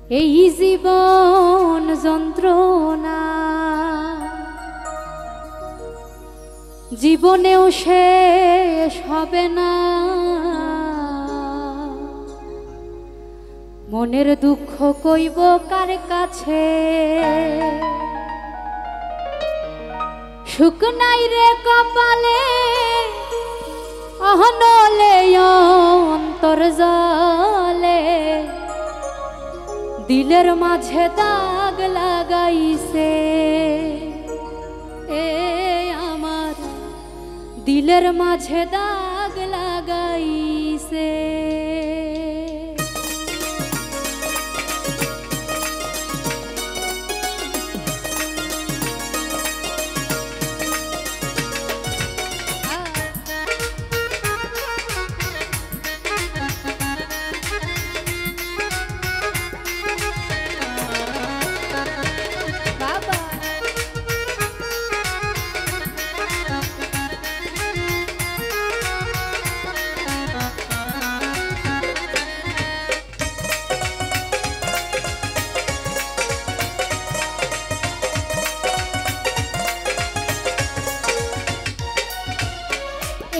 এই জীবন যন্ত্রণা জীবনেও শেষ হবে না। মনের দুঃখ কইব কার কাছে, সুখ নাই রে কপালে অহনলে অন্তর জলে, দিলের মাঝে দাগ লাগাইছে এ আমার, দিলের মাঝে দাগ লাগাইছে।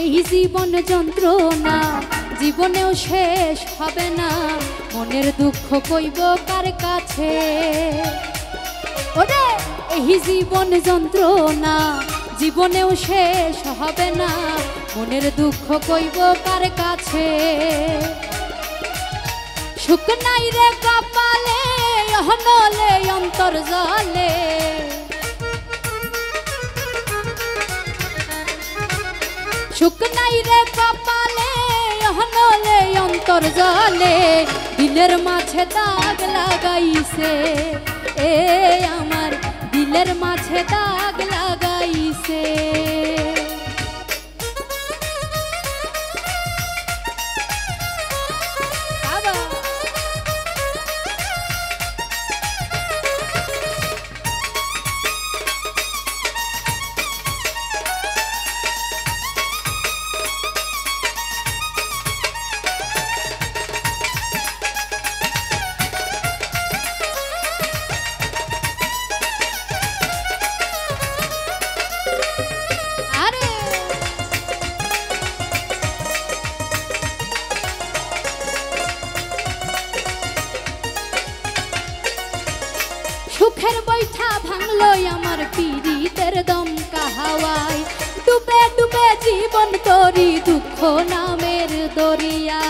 এই জীবন যন্ত্রণা জীবনেও শেষ হবে না। মনের দুঃখ কইব কার কাছে, ওরে এই জীবন যন্ত্রণা জীবনেও শেষ হবে না। মনের দুঃখ কইব কার কাছে, সুখ নাই রে কপালে অহনলে অন্তর জলে, সুখ নাই রে কপালে অহনলে অন্তর জলে, দিলের মাঝে দাগ লাগাইছে এ আমার, দিলের মাঝে দাগ লাগাইছে। সুখের বৈঠা ভাঙলো আমার পীড়িতের দমকা হাওয়ায়, ডুবে ডুবে জীবন তরি দুঃখ নামের দরিয়া।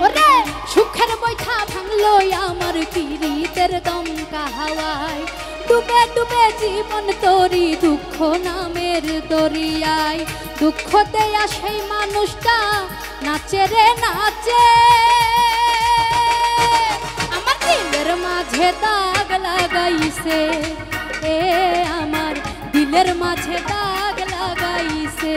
ওরে সুখের বৈঠা ভাঙলো আমার পীড়িতের দমকা হাওয়ায়, ডুবে ডুবে জীবন তরি দুঃখ নামের দরিয়ায়। দুঃখ দেয়া সেই মানুষটা নাচে রে নাচে, আমার দিলের মাঝে দাগ লাগাইছে এ আমার, দিলের মাঝে দাগ লাগাইছে।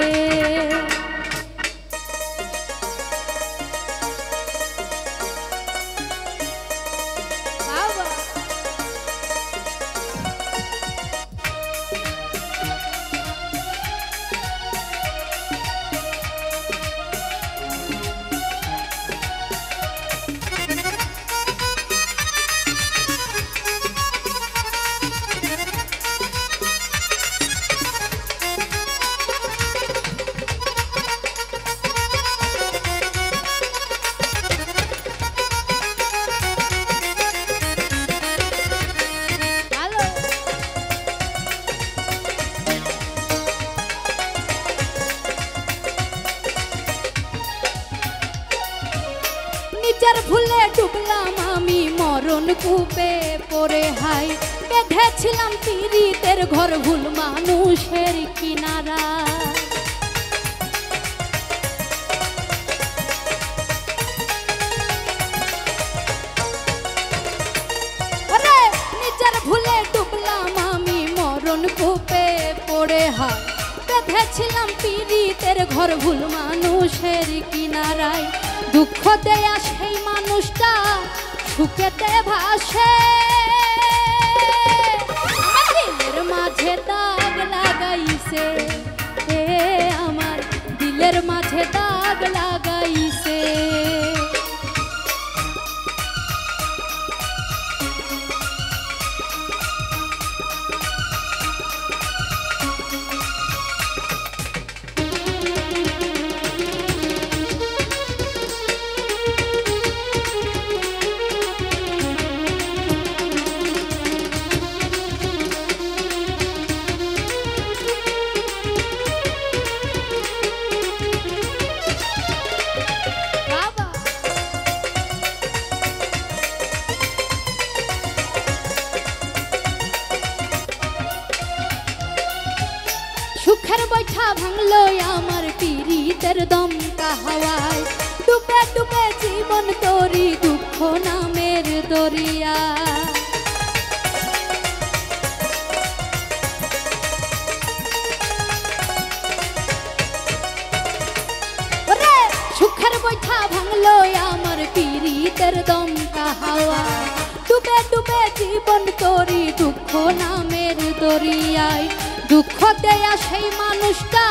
নিজের ভুলে ডুবলাম আমি মরণ কূপে পড়ে হাই, বেঁধেছিলাম পীড়িতের ঘর ভুল মানুষের কিনারা। ওরে নিজের ভুলে ডুবলাম আমি মরণ কূপে পড়ে হাই, বেঁধেছিলাম পীড়িতের ঘর ভুল মানুষের কিনারায়। দুঃখ দেয়া সেই মানুষটা সুখেতে ভাসে, আমার দিলের মাঝে দাগ লাগাইছে সুখের বৈঠা ভাঙলো আমার পীড়িতের দমকা হাওয়ায় ডুবে ডুবে জীবন তোরি দুঃখ নামের দরিয়া সুখের বৈঠা ভাঙলো আমার পীড়িতের দমকা হাওয়া ডুবে ডুবে জীবন তোরি দুঃখ নামের দরিয়ায় দুঃখ দেয়া সেই মানুষটা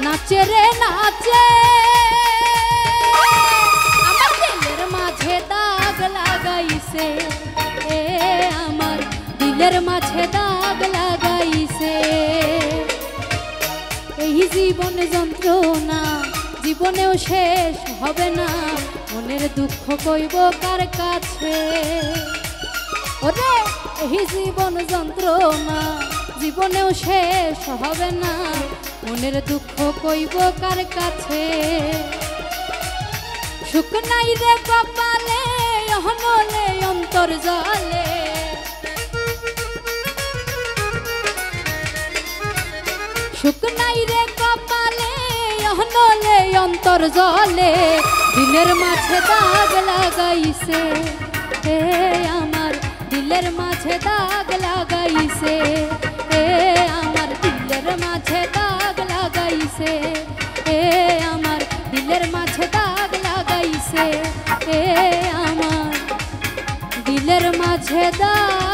নাচে রে নাচে আমার দিলের মাঝে দাগ লাগাইছে আমার দিলের মাঝে দাগ লাগাইছে এই জীবন যন্ত্রণা জীবনেও শেষ হবে না মনের দুঃখ কইব কার কাছে ওরে এই জীবন যন্ত্রণা জীবনেও শেষ হবে না মনের দুঃখ কইব কার কাছে সুখ নাই রে কপালে অহনলে অন্তর জলে সুখ নাই রে কপালে অহনলে অন্তর জলে দিলের মাঝে দাগ লাগাইছে আমার দিলের মাঝে দাগ লাগাইছে আমার দিলের মাঝে দাগ লাগাইছে আমার দিলের মাঝে দাগ লাগাইছে আমার দিলের মাঝে দাগ